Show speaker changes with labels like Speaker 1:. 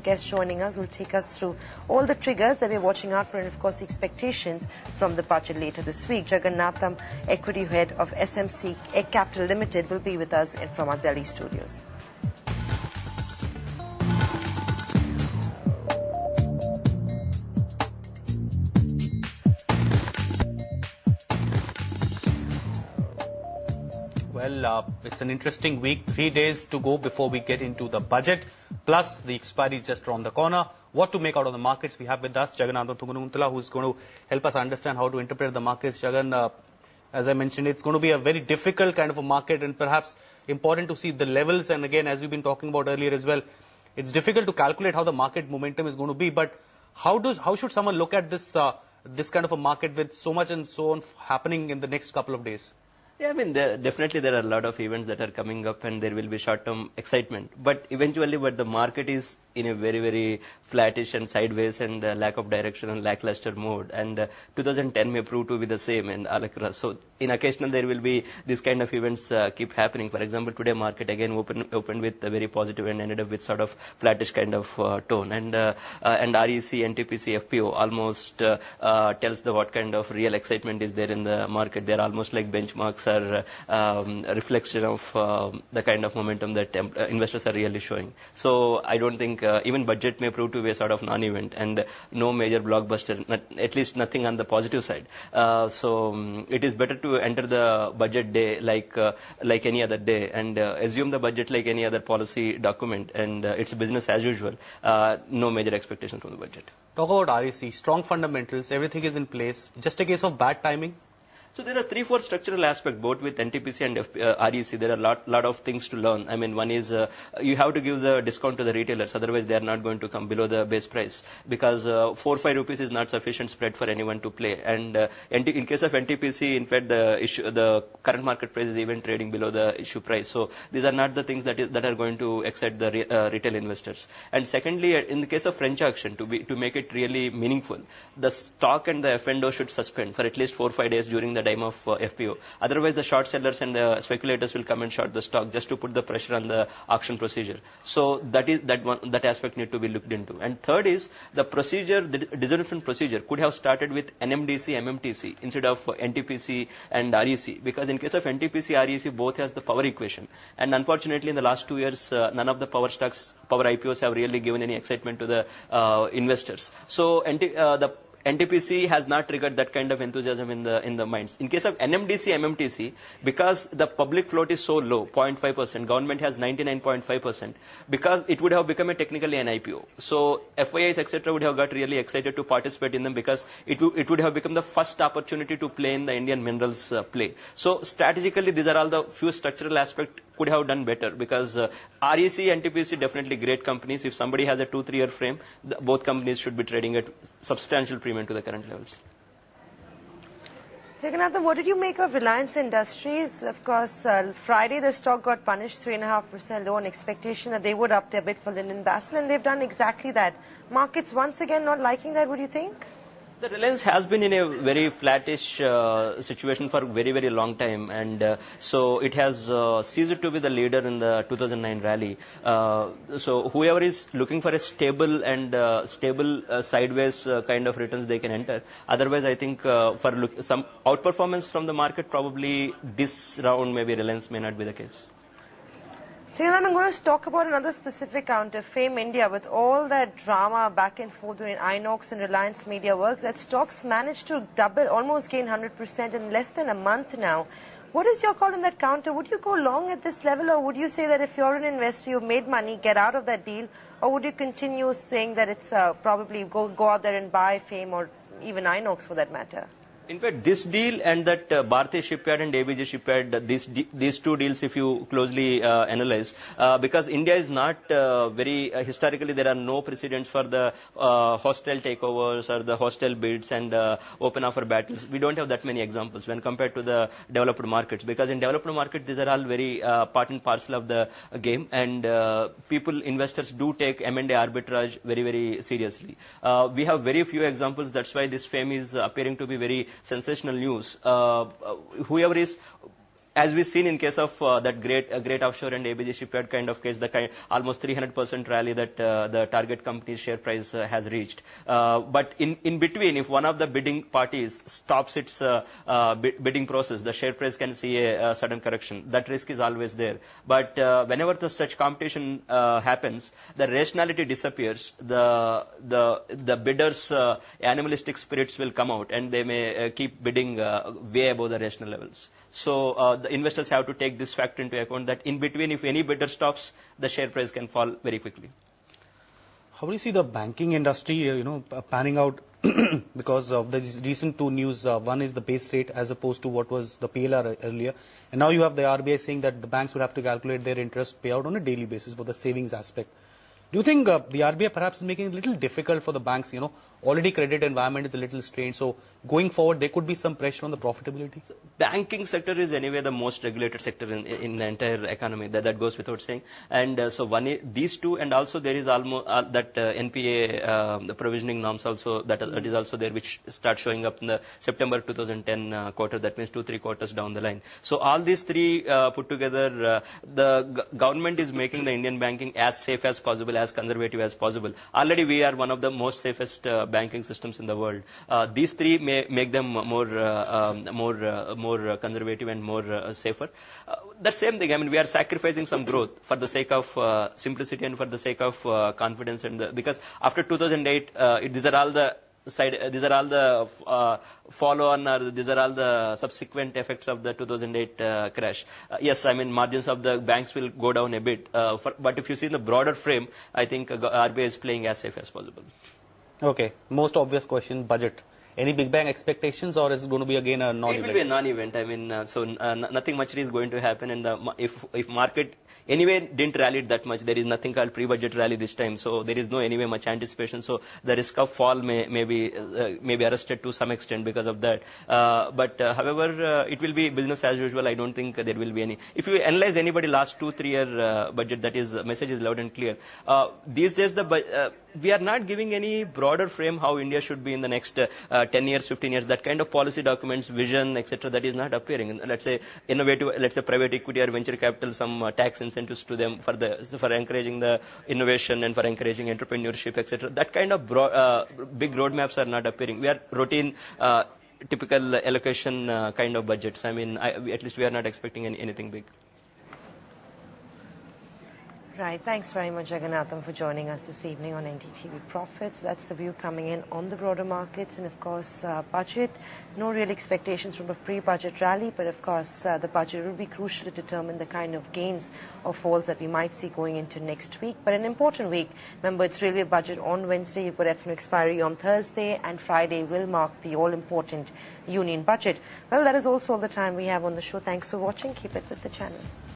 Speaker 1: guest joining us will take us through all the triggers that we're watching out for and, of course, the expectations from the budget later this week. Jagannatham, equity head of SMC Capital Limited, will be with us from our Delhi studios.
Speaker 2: Well, it's an interesting week. 3 days to go before we get into the budget. Plus, the expiry is just around the corner. What to make out of the markets? We have with us Jagannatham Thugununtala, who's going to help us understand how to interpret the markets. Jagan, as I mentioned, it's going to be a very difficult kind of a market and perhaps important to see the levels. And again, as we've been talking about earlier as well, it's difficult to calculate how the market momentum is going to be. But how should someone look at this this kind of a market with so much and so on happening in the next couple of days?
Speaker 3: Yeah, I mean, definitely there are a lot of events that are coming up and there will be short-term excitement. But eventually, the market is in a very, very flattish and sideways and lack of direction and lackluster mode. And 2010 may prove to be the same. And so in occasional, there will be this kind of events keep happening. For example, today market again opened with a very positive and ended up with sort of flattish kind of tone. And REC, NTPC, FPO almost tells what kind of real excitement is there in the market. They're almost like benchmarks are reflection of the kind of momentum that investors are really showing. So I don't think even budget may prove to be a sort of non-event and no major blockbuster, at least nothing on the positive side. So it is better to enter the budget day like any other day and assume the budget like any other policy document, and it's business as usual. No major expectations from the budget.
Speaker 2: Talk about REC, strong fundamentals, everything is in place. Just a case of bad timing?
Speaker 3: So there are 3-4 structural aspects, both with NTPC and REC. There are lot of things to learn. I mean, one is you have to give the discount to the retailers, otherwise they are not going to come below the base price, because 4-5 rupees is not sufficient spread for anyone to play. And in case of NTPC, in fact, the current market price is even trading below the issue price. So these are not the things that are going to excite the retail investors. And secondly, in the case of French auction, to make it really meaningful, the stock and the F&O should suspend for at least 4-5 days during the time of FPO. Otherwise, the short sellers and the speculators will come and short the stock just to put the pressure on the auction procedure. So that aspect need to be looked into. And third is the procedure, the dissolution procedure could have started with NMDC, MMTC instead of NTPC and REC, because in case of NTPC, REC both has the power equation. And unfortunately, in the last 2 years, none of the power IPOs have really given any excitement to the investors. So the NTPC has not triggered that kind of enthusiasm in the minds. In case of NMDC, MMTC, because the public float is so low, 0.5%, government has 99.5%, because it would have become technically an IPO. So FIIs, etc., would have got really excited to participate in them, because it would have become the first opportunity to play in the Indian minerals play. So strategically, these are all the few structural aspects could have done better, because REC, NTPC, definitely great companies. If somebody has a 2-3 year frame, both companies should be trading at substantial premium to the current levels.
Speaker 1: Jagannatham, what did you make of Reliance Industries? Of course, Friday the stock got punished 3.5% low on expectation that they would up their bid for Linden Bassel, and they've done exactly that. Markets once again not liking that, what do you think?
Speaker 3: The Reliance has been in a very flattish situation for a very, very long time, and so it has ceased to be the leader in the 2009 rally. So whoever is looking for a stable and sideways kind of returns, they can enter. Otherwise, I think for some outperformance from the market, probably this round maybe Reliance may not be the case.
Speaker 1: Jagannatham, I'm going to talk about another specific counter, FAME India. With all that drama back and forth between Inox and Reliance Media Works, that stocks managed to double, almost gain 100% in less than a month now. What is your call on that counter? Would you go long at this level, or would you say that if you're an investor, you've made money, get out of that deal, or would you continue saying that it's probably go out there and buy FAME or even Inox for that matter?
Speaker 3: In fact, this deal and that Bharti Shipyard and ABG Shipyard, these two deals, if you closely analyze, because India is not very, historically there are no precedents for the hostile takeovers or the hostile bids and open offer battles. We don't have that many examples when compared to the developed markets, because in developed markets, these are all very part and parcel of the game, and investors do take M&A arbitrage very, very seriously. We have very few examples. That's why this FAME is appearing to be very sensational news. Whoever is as we've seen in case of that great offshore and ABG Shipyard kind of case, almost 300% rally that the target company's share price has reached. But in between, if one of the bidding parties stops its bidding process, the share price can see a sudden correction. That risk is always there. But whenever such competition happens, the rationality disappears. The bidders' animalistic spirits will come out, and they may keep bidding way above the rational levels. So the investors have to take this factor into account, that in between, if any bidder stops, the share price can fall very quickly.
Speaker 2: How do you see the banking industry, panning out because of the recent two news? One is the base rate as opposed to what was the PLR earlier. And now you have the RBI saying that the banks would have to calculate their interest payout on a daily basis for the savings aspect. Do you think the RBI perhaps is making it a little difficult for the banks? Already credit environment is a little strained. So going forward, there could be some pressure on the profitability. So
Speaker 3: banking sector is anyway the most regulated sector in the entire economy. That goes without saying. And so these two, and also there is almost that NPA the provisioning norms also that is also there, which start showing up in the September 2010 quarter. That means 2-3 quarters down the line. So all these three put together, the government is making the Indian banking as safe as possible, as conservative as possible. Already we are one of the most safest banking systems in the world. These three may make them more conservative and more safer. That same thing. I mean, we are sacrificing some growth for the sake of simplicity and for the sake of confidence, because after 2008, these are all the follow-on, or these are all the subsequent effects of the 2008 crash. Yes, I mean, margins of the banks will go down a bit. But if you see in the broader frame, I think RBI is playing as safe as possible.
Speaker 2: Okay. Most obvious question, budget. Any big bang expectations, or is it going to be again a non-event?
Speaker 3: It will be a non-event. I mean, nothing much is going to happen. And if market anyway didn't rally it that much, there is nothing called pre-budget rally this time. So there is no anyway much anticipation. So the risk of fall may be arrested to some extent because of that. However, it will be business as usual. I don't think there will be any. If you analyze anybody last 2-3 year budget, that is message is loud and clear. These days we are not giving any broader frame how India should be in the next 10 years, 15 years. That kind of policy documents, vision, etc. that is not appearing. Let's say innovative, let's say private equity or venture capital, some tax incentives to them for encouraging the innovation and for encouraging entrepreneurship, etc. That kind of big roadmaps are not appearing. We are routine, typical allocation kind of budgets. I mean, at least we are not expecting anything big.
Speaker 1: Right. Thanks very much, Jagannathan, for joining us this evening on NDTV Profits. That's the view coming in on the broader markets. And, of course, budget. No real expectations from a pre-budget rally. But, of course, the budget will be crucial to determine the kind of gains or falls that we might see going into next week. But an important week. Remember, it's really a budget on Wednesday. You've got FNO expiry on Thursday. And Friday will mark the all-important union budget. Well, that is also all the time we have on the show. Thanks for watching. Keep it with the channel.